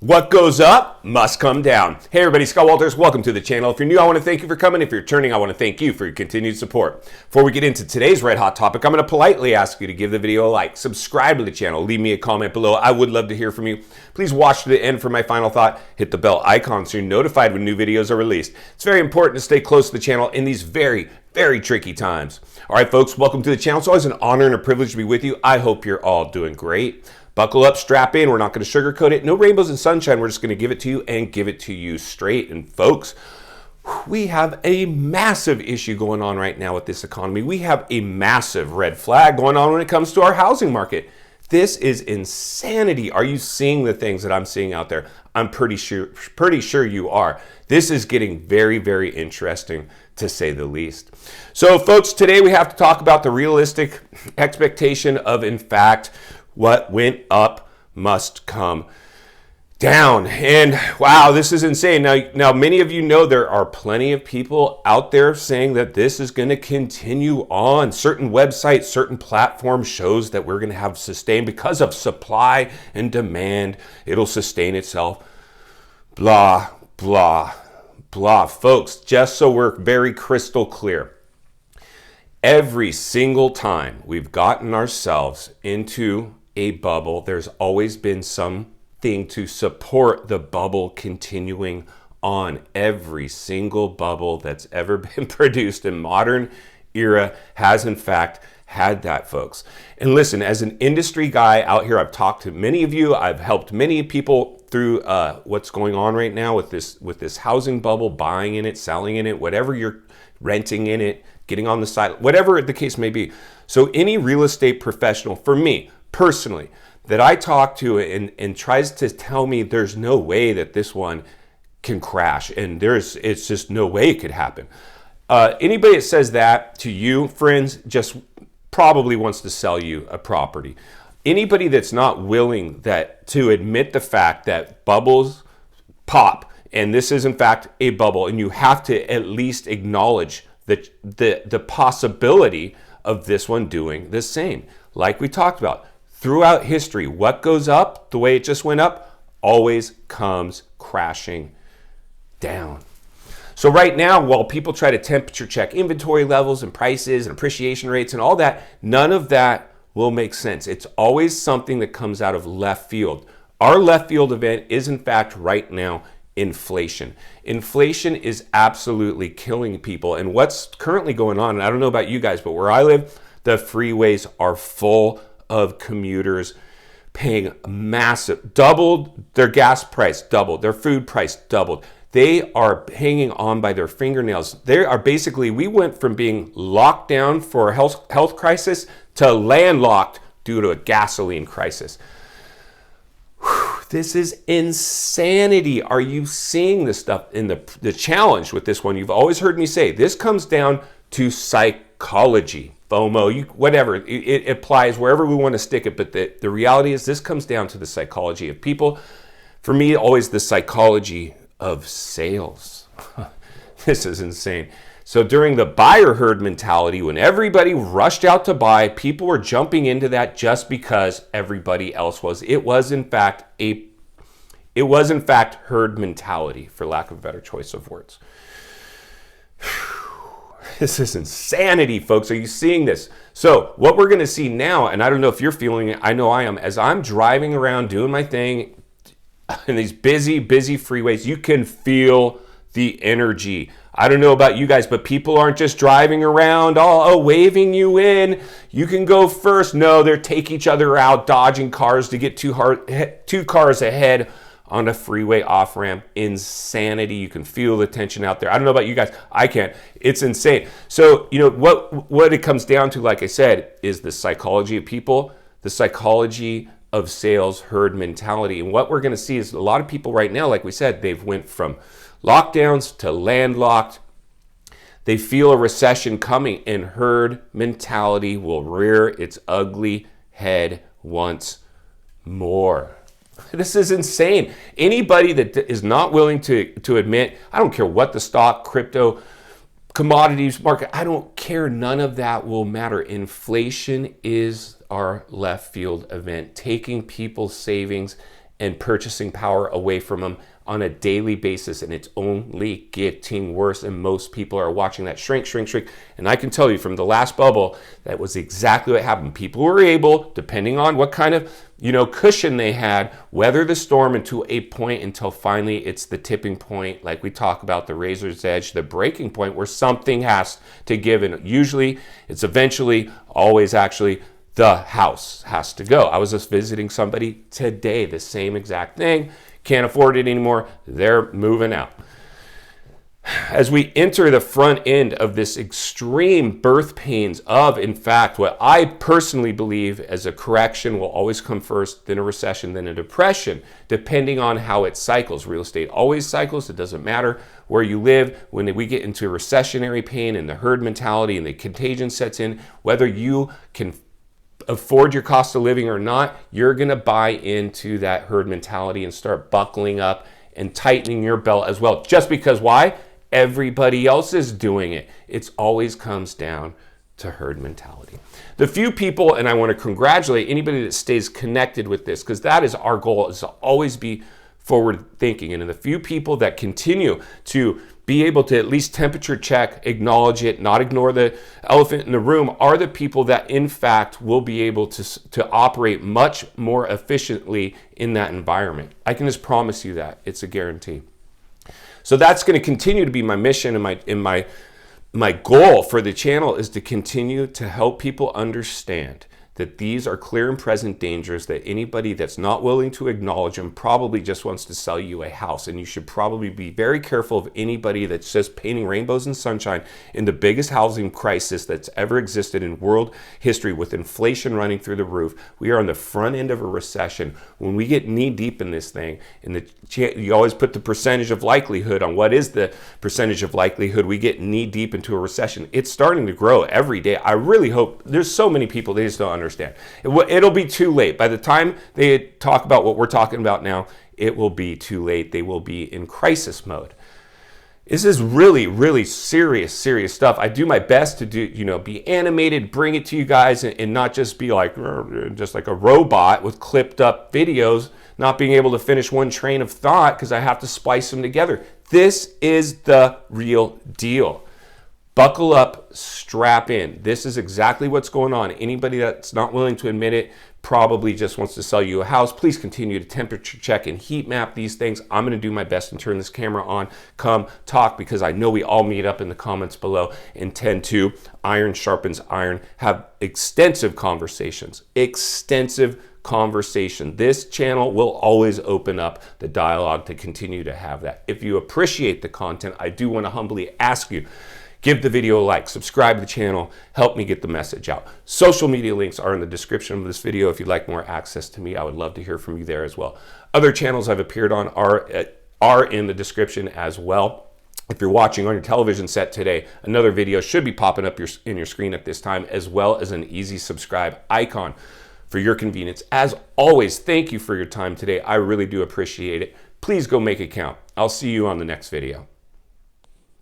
What goes up must come down. Hey everybody, Scott Walters, welcome to the channel. If you're new, I want to thank you for coming. If you're returning, I want to thank you for your continued support. Before we get into today's red hot topic, I'm going to politely ask you to give the video a like, subscribe to the channel, leave me a comment below. I would love to hear from you. Please watch to the end for my final thought. Hit the bell icon so you're notified when new videos are released. It's very important to stay close to the channel in these very tricky times. All right, folks, welcome to the channel. It's always an honor and a privilege to be with you. I hope you're all doing great. Buckle up, strap in. We're not going to sugarcoat it. No rainbows and sunshine. We're just going to give it to you and give it to you straight. And folks, we have a massive issue going on right now with this economy. We have a massive red flag going on when it comes to our housing market. This is insanity. Are you seeing the things that I'm seeing out there? I'm pretty sure you are. This is getting very interesting, to say the least. So folks, today we have to talk about the realistic expectation of, in fact, what went up must come down. And wow, this is insane. Now, many of you know there are plenty of people out there saying that this is going to continue on. Certain websites, certain platform shows that we're going to have sustained because of supply and demand. It'll sustain itself. Blah, blah, blah. Folks, just so we're very crystal clear, every single time we've gotten ourselves into a bubble, there's always been something to support the bubble continuing on. Every single bubble that's ever been produced in modern era has in fact had that, folks. And listen, as an industry guy out here, I've talked to many of you. I've helped many people through what's going on right now with this housing bubble, buying in it, selling in it, whatever you're renting in it, getting on the side, whatever the case may be. So any real estate professional, for me personally, that I talk to and tries to tell me there's no way that this one can crash and it's just no way it could happen. Anybody that says that to you, friends, just probably wants to sell you a property. Anybody that's not willing to admit the fact that bubbles pop and this is in fact a bubble, and you have to at least acknowledge the possibility of this one doing the same. Like we talked about, throughout history, what goes up, the way it just went up, always comes crashing down. So right now, while people try to temperature check inventory levels and prices and appreciation rates and all that, none of that will make sense. It's always something that comes out of left field. Our left field event is in fact right now inflation. Inflation is absolutely killing people. And what's currently going on, and I don't know about you guys, but where I live, the freeways are full of commuters paying massive, doubled their gas price, doubled their food price, doubled. They are hanging on by their fingernails. They are basically, we went from being locked down for a health crisis to landlocked due to a gasoline crisis. This is insanity. Are you seeing this stuff? In the challenge with this one, you've always heard me say, this comes down to psychology. FOMO, whatever, it applies wherever we want to stick it. But the reality is this comes down to the psychology of people. For me, always the psychology of sales. This is insane. So during the buyer herd mentality, when everybody rushed out to buy, people were jumping into that just because everybody else was. It was in fact herd mentality, for lack of a better choice of words. This is insanity, folks. Are you seeing this? So what we're going to see now, and I don't know if you're feeling it, I know I am, as I'm driving around doing my thing in these busy freeways, you can feel the energy. I don't know about you guys, but people aren't just driving around, waving you in. You can go first. No, they're taking each other out, dodging cars to get two cars ahead on a freeway off-ramp. Insanity. You can feel the tension out there. I don't know about you guys. I can't. It's insane. So, what it comes down to, like I said, is the psychology of people, the psychology of sales, herd mentality. And what we're going to see is a lot of people right now, like we said, they've went from lockdowns to landlocked. They feel a recession coming, and herd mentality will rear its ugly head once more. This is insane. Anybody that is not willing to admit, I don't care what the stock, crypto, commodities market, I don't care. None of that will matter. Inflation is our left field event, taking people's savings and purchasing power away from them on a daily basis, and it's only getting worse, and most people are watching that shrink. And I can tell you from the last bubble, that was exactly what happened. People were able, depending on what kind of cushion they had, weather the storm into a point until finally it's the tipping point, like we talk about, the razor's edge, the breaking point where something has to give, and usually it's eventually always actually the house has to go. I was just visiting somebody today, the same exact thing. Can't afford it anymore. They're moving out. As we enter the front end of this extreme birth pains of, in fact, what I personally believe as a correction will always come first, then a recession, then a depression, depending on how it cycles. Real estate always cycles. It doesn't matter where you live. When we get into recessionary pain and the herd mentality and the contagion sets in, whether you can afford your cost of living or not, you're going to buy into that herd mentality and start buckling up and tightening your belt as well. Just because, why? Everybody else is doing it. It always comes down to herd mentality. The few people, and I want to congratulate anybody that stays connected with this, because that is our goal, is to always be forward thinking. And the few people that continue to be able to at least temperature check, acknowledge it, not ignore the elephant in the room, are the people that in fact will be able to operate much more efficiently in that environment. I can just promise you that. It's a guarantee. So that's going to continue to be my mission, and my goal for the channel is to continue to help people understand that these are clear and present dangers, that anybody that's not willing to acknowledge them probably just wants to sell you a house. And you should probably be very careful of anybody that's just painting rainbows and sunshine in the biggest housing crisis that's ever existed in world history, with inflation running through the roof. We are on the front end of a recession. When we get knee deep in this thing, you always put the percentage of likelihood on what is the percentage of likelihood we get knee deep into a recession. It's starting to grow every day. I really hope, there's so many people, they just don't understand. It'll be too late. By the time they talk about what we're talking about now, it will be too late. They will be in crisis mode. This is really, really serious stuff. I do my best to be animated, bring it to you guys, and not just be like a robot with clipped up videos, not being able to finish one train of thought because I have to splice them together. This is the real deal. Buckle up, strap in. This is exactly what's going on. Anybody that's not willing to admit it probably just wants to sell you a house. Please continue to temperature check and heat map these things. I'm going to do my best and turn this camera on. Come talk, because I know we all meet up in the comments below and tend to iron sharpens iron, have extensive conversations. This channel will always open up the dialogue to continue to have that. If you appreciate the content, I do want to humbly ask you, give the video a like, subscribe to the channel, help me get the message out. Social media links are in the description of this video. If you'd like more access to me, I would love to hear from you there as well. Other channels I've appeared on are in the description as well. If you're watching on your television set today, another video should be popping up in your screen at this time, as well as an easy subscribe icon for your convenience. As always, thank you for your time today. I really do appreciate it. Please go make it count. I'll see you on the next video.